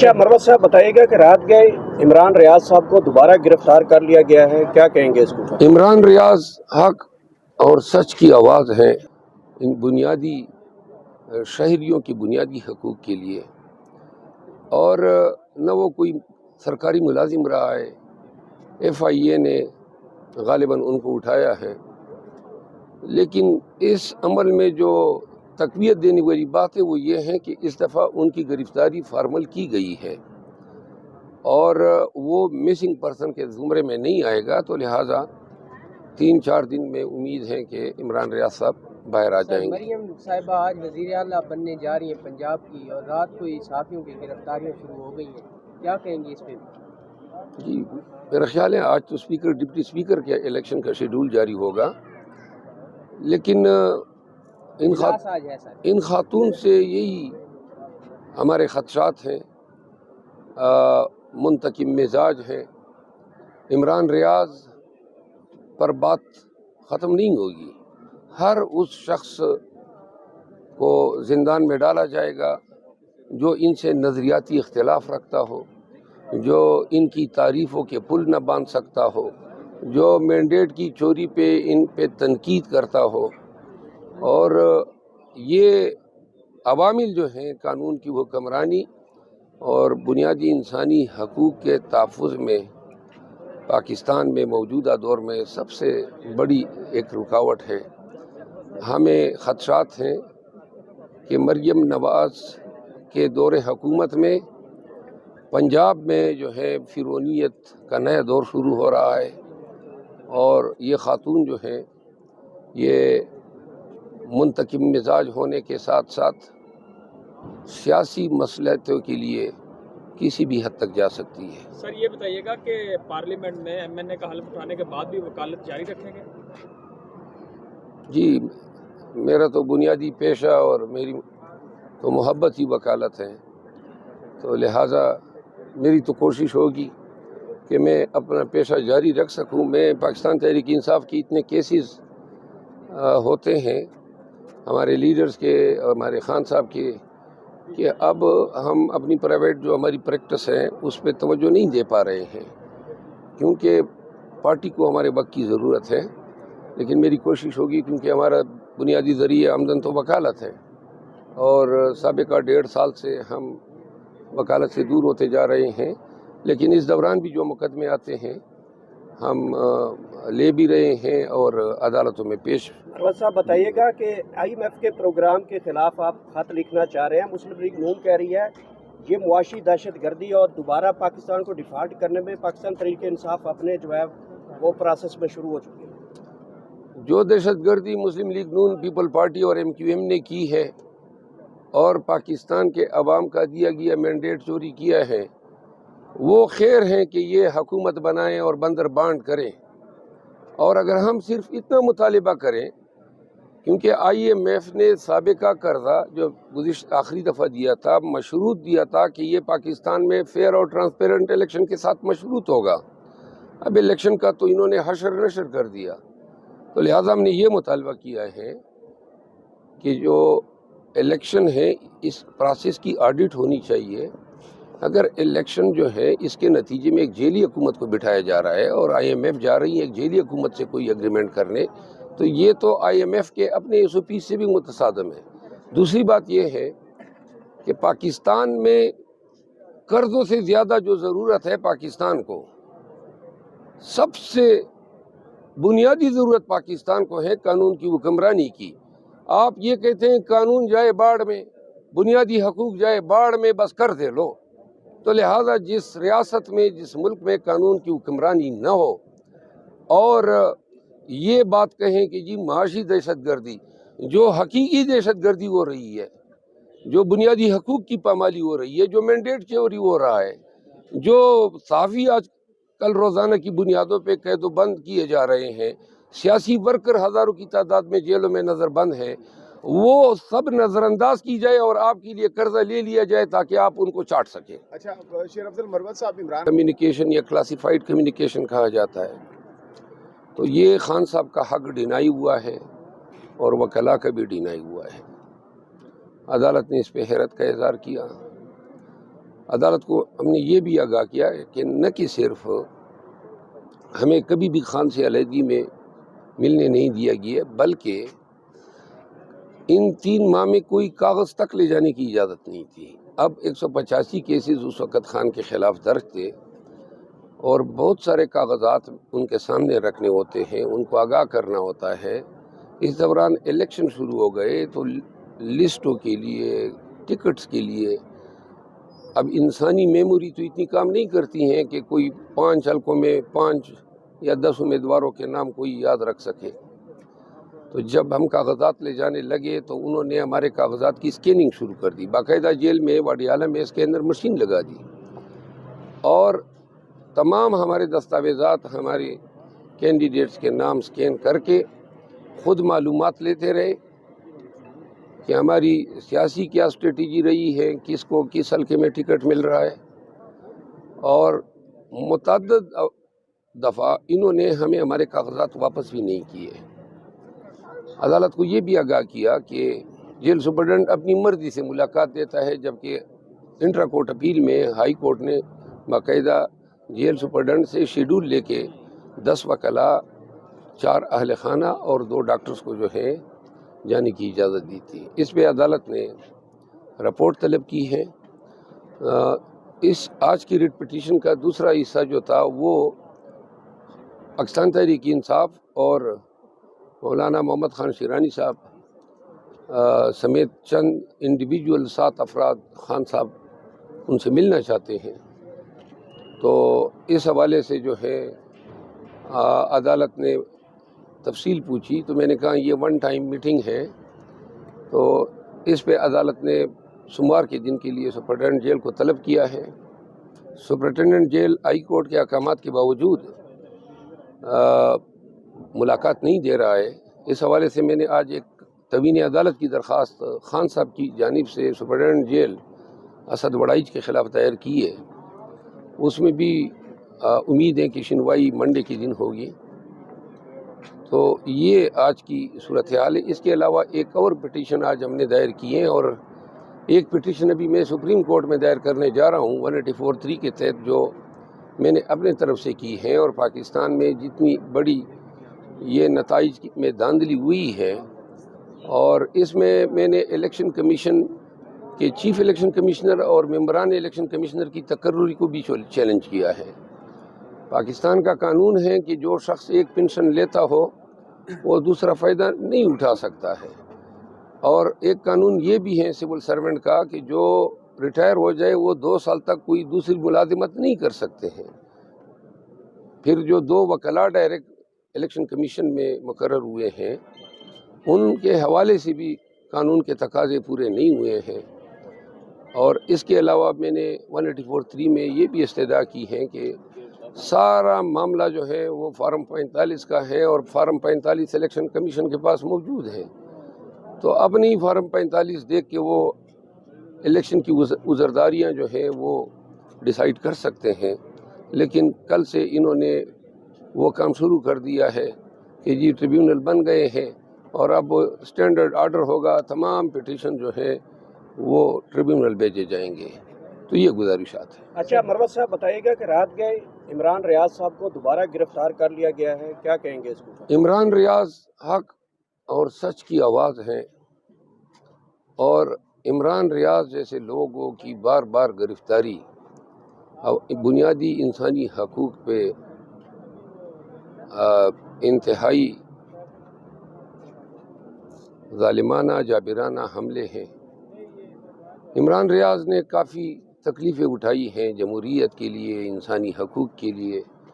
अच्छा मरवत साहब बताइएगा कि रात गए इमरान रियाज साहब को दोबारा गिरफ्तार कर लिया गया है, क्या कहेंगे इसको? इमरान रियाज हक और सच की आवाज़ है इन बुनियादी शहरियों की बुनियादी हकूक़ के लिए। और न वो कोई सरकारी मुलाजिम रहा है, FIA ने गालिबन उनको उठाया है, लेकिन इस अमल में जो तक़वियत देने वाली बात है वो ये है कि इस दफ़ा उनकी गिरफ्तारी फार्मल की गई है और वो मिसिंग पर्सन के ज़ुमरे में नहीं आएगा, तो लिहाजा 3-4 दिन में उम्मीद है कि इमरान रियाज साहब बाहर आ जाएंगे। मरियम साहिबा आज वज़ीर आला बनने जा रही हैं पंजाब की, और रात को ही साथियों की गिरफ्तारियां शुरू हो गई हैं, क्या कहेंगे इस पे? जी, मेरा ख्याल है आज तो स्पीकर डिप्टी स्पीकर के इलेक्शन का शेड्यूल जारी होगा, लेकिन इन खातून से यही हमारे खदशात हैं, मुंतकिम मिजाज हैं। इमरान रियाज पर बात ख़त्म नहीं होगी, हर उस शख्स को ज़िंदान में डाला जाएगा जो इनसे नज़रियाती इख्तिलाफ़ रखता हो, जो इनकी तारीफ़ों के पुल न बांध सकता हो, जो मैंडेट की चोरी पे इन पे तनकीद करता हो। और ये अवामिल जो हैं कानून की हुक्मरानी और बुनियादी इंसानी हकूक़ के तहफ़्फ़ुज़ में पाकिस्तान में मौजूदा दौर में सबसे बड़ी एक रुकावट है। हमें ख़दशात हैं कि मरियम नवाज़ के दौरे हुकूमत में पंजाब में जो है फिरौनियत का नया दौर शुरू हो रहा है, और ये खातून जो हैं ये मुंतकिम मिजाज होने के साथ साथ सियासी मसलहतों के लिए किसी भी हद तक जा सकती है। सर ये बताइएगा कि पार्लियामेंट में MNA का हल्फ उठाने के बाद भी वकालत जारी रखेंगे? जी, मेरा तो बुनियादी पेशा और मेरी तो मोहब्बत ही वकालत है, तो लिहाजा मेरी तो कोशिश होगी कि मैं अपना पेशा जारी रख सकूं। मैं पाकिस्तान तहरीक इंसाफ की इतने केसेस होते हैं हमारे लीडर्स के, हमारे खान साहब के, कि अब हम अपनी प्राइवेट जो हमारी प्रैक्टिस है उस पर तवज्जो नहीं दे पा रहे हैं, क्योंकि पार्टी को हमारे वक्त की ज़रूरत है। लेकिन मेरी कोशिश होगी, क्योंकि हमारा बुनियादी ज़रिए आमदन तो वकालत है और साबिका 1.5 साल से हम वकालत से दूर होते जा रहे हैं, लेकिन इस दौरान भी जो मुकदमे आते हैं हम ले भी रहे हैं और अदालतों में पेश। मरवत साहब बताइएगा कि IMF के प्रोग्राम के खिलाफ आप खत लिखना चाह रहे हैं। मुस्लिम लीग नून कह रही है ये मुआशी दहशत गर्दी और दोबारा पाकिस्तान को डिफॉल्ट करने में पाकिस्तान तहरीक इंसाफ अपने जो है वो प्रोसेस में शुरू हो चुकी है। जो दहशत गर्दी मुस्लिम लीग नून, पीपल पार्टी और MQM ने की है और पाकिस्तान के अवाम का दिया गया मैंडेट चोरी किया है, वो खैर है कि ये हुकूमत बनाएं और बंदर बांट करें। और अगर हम सिर्फ इतना मुतालिबा करें, क्योंकि IMF ने साबिका कर्जा जो आखिरी दफ़ा दिया था, मशरूत दिया था कि ये पाकिस्तान में फेयर और ट्रांसपेरेंट इलेक्शन के साथ मशरूत होगा। अब इलेक्शन का तो इन्होंने हशर नशर कर दिया, तो लिहाजा हमने ये मुतालबा किया है कि जो इलेक्शन है इस प्रोसेस की ऑडिट होनी चाहिए। अगर इलेक्शन जो है इसके नतीजे में एक जेली हुकूमत को बिठाया जा रहा है और IMF जा रही है एक जेली हुकूमत से कोई एग्रीमेंट करने, तो ये तो IMF के अपने SOP से भी मुतसादम है। दूसरी बात ये है कि पाकिस्तान में कर्ज़ों से ज़्यादा जो ज़रूरत है पाकिस्तान को, सबसे बुनियादी ज़रूरत पाकिस्तान को है कानून की हुक्मरानी की। आप ये कहते हैं कानून जाए बाढ़ में, बुनियादी हकूक़ जाए बाढ़ में, बस कर दे लो। तो लिहाजा जिस रियासत में, जिस मुल्क में कानून की हुक्मरानी न हो और ये बात कहें कि जी माशी दहशत गर्दी, जो हकीकी दहशत गर्दी हो रही है, जो बुनियादी हकूक़ की पामाली हो रही है, जो मैंडेट चोरी हो रहा है, जो सहाफ़ी आज कल रोज़ाना की बुनियादों पे कैदोबंद किए जा रहे हैं, सियासी वर्कर हज़ारों की तादाद में जेलों में नज़रबंद हैं, वो सब नज़रअंदाज की जाए और आपके लिए कर्जा ले लिया जाए ताकि आप उनको चाट सकें। अच्छा, शेर अफजल मरवत साहब, इमरान कम्युनिकेशन या क्लासिफाइड कम्युनिकेशन कहा जाता है, तो ये खान साहब का हक डिनाई हुआ है और वकला का भी डिनाई हुआ है। अदालत ने इस पे हैरत का इज़हार किया عدالت کو ہم نے یہ بھی آگاہ کیا کہ نہ کہ صرف ہمیں کبھی بھی خان سے علیحدگی میں ملنے نہیں دیا گیا، بلکہ ان 3 ماہ میں کوئی کاغذ تک لے جانے کی اجازت نہیں تھی۔ اب 185 کیسز اس وقت خان کے خلاف درج تھے اور بہت سارے کاغذات ان کے سامنے رکھنے ہوتے ہیں، ان کو آگاہ کرنا ہوتا ہے۔ اس دوران الیکشن شروع ہو گئے تو لسٹوں کے لیے، ٹکٹس کے لیے اب انسانی میموری تو اتنی کام نہیں کرتی ہیں کہ کوئی 5 حلقوں میں 5 یا 10 امیدواروں کے نام کوئی یاد رکھ سکے۔ تو جب ہم کاغذات لے جانے لگے تو انہوں نے ہمارے کاغذات کی اسکیننگ شروع کر دی، باقاعدہ جیل میں واڈیالہ میں اس کے اندر مشین لگا دی، اور تمام ہمارے دستاویزات، ہمارے کینڈیڈیٹس کے نام اسکین کر کے خود معلومات لیتے رہے کہ ہماری سیاسی کیا اسٹریٹجی رہی ہے، کس کو کس حلقے میں ٹکٹ مل رہا ہے، اور متعدد دفعہ انہوں نے ہمیں ہمارے کاغذات واپس بھی نہیں کیے۔ عدالت کو یہ بھی آگاہ کیا کہ جیل سپرڈنٹ اپنی مرضی سے ملاقات دیتا ہے، جبکہ انٹرا کورٹ اپیل میں ہائی کورٹ نے باقاعدہ جیل سپرڈنٹ سے شیڈول لے کے 10 وکلاء، 4 اہل خانہ اور 2 ڈاکٹرز کو جو ہے جانے کی اجازت دی تھی۔ اس پہ عدالت نے رپورٹ طلب کی ہے۔ اس آج کی ریٹ پٹیشن کا دوسرا حصہ جو تھا وہ پاکستان تحریک انصاف اور مولانا محمد خان شیرانی صاحب سمیت چند انڈیویجول 7 افراد خان صاحب ان سے ملنا چاہتے ہیں، تو اس حوالے سے جو ہے عدالت نے تفصیل پوچھی، تو میں نے کہا یہ 1 ٹائم میٹنگ ہے، تو اس پہ عدالت نے سوموار کے دن کے لیے سپرنٹینڈنٹ جیل کو طلب کیا ہے۔ سپرنٹینڈنٹ جیل ہائی کورٹ کے احکامات کے باوجود ملاقات نہیں دے رہا ہے۔ اس حوالے سے میں نے آج ایک توین عدالت کی درخواست خان صاحب کی جانب سے سپرنٹینڈنٹ جیل اسد وڑائچ کے خلاف دائر کی ہے، اس میں بھی امید ہے کہ سنوائی منڈے کے دن ہوگی۔ تو یہ آج کی صورتحال ہے۔ اس کے علاوہ ایک اور پٹیشن آج ہم نے دائر کی ہے، اور ایک پٹیشن ابھی میں سپریم کورٹ میں دائر کرنے جا رہا ہوں 184(3) کے تحت، جو میں نے اپنے طرف سے کی ہے، اور پاکستان میں جتنی بڑی یہ نتائج میں دھاندلی ہوئی ہے، اور اس میں نے الیکشن کمیشن کے چیف الیکشن کمشنر اور ممبران الیکشن کمشنر کی تقرری کو بھی چیلنج کیا ہے۔ پاکستان کا قانون ہے کہ جو شخص ایک پنشن لیتا ہو وہ دوسرا فائدہ نہیں اٹھا سکتا ہے، اور ایک قانون یہ بھی ہے سول سرونٹ کا کہ جو ریٹائر ہو جائے وہ 2 سال تک کوئی دوسری ملازمت نہیں کر سکتے ہیں۔ پھر جو 2 وکلاء ڈائریکٹ الیکشن کمیشن میں مقرر ہوئے ہیں، ان کے حوالے سے بھی قانون کے تقاضے پورے نہیں ہوئے ہیں۔ اور اس کے علاوہ میں نے 184(3) میں یہ بھی استدعا کی ہے کہ سارا معاملہ جو ہے وہ فارم 45 کا ہے، اور فارم 45 الیکشن کمیشن کے پاس موجود ہے، تو اپنی فارم 45 دیکھ کے وہ الیکشن کی عذرداریاں جو ہے وہ ڈیسائیڈ کر سکتے ہیں۔ لیکن کل سے انہوں نے وہ کام شروع کر دیا ہے کہ جی ٹریبیونل بن گئے ہیں، اور اب اسٹینڈرڈ آرڈر ہوگا، تمام پٹیشن جو ہے وہ ٹریبیونل بھیجے جائیں گے۔ تو یہ گزارشات ہیں۔ اچھا مروت صاحب بتائیے گا کہ رات گئے عمران ریاض صاحب کو دوبارہ گرفتار کر لیا گیا ہے، کیا کہیں گے اس کو؟ عمران ریاض حق اور سچ کی آواز ہیں، اور عمران ریاض جیسے لوگوں کی بار بار گرفتاری بنیادی انسانی حقوق پہ انتہائی ظالمانہ جابرانہ حملے ہیں۔ عمران ریاض نے کافی تکلیفیں اٹھائی ہیں جمہوریت کے لیے، انسانی حقوق کے لیے،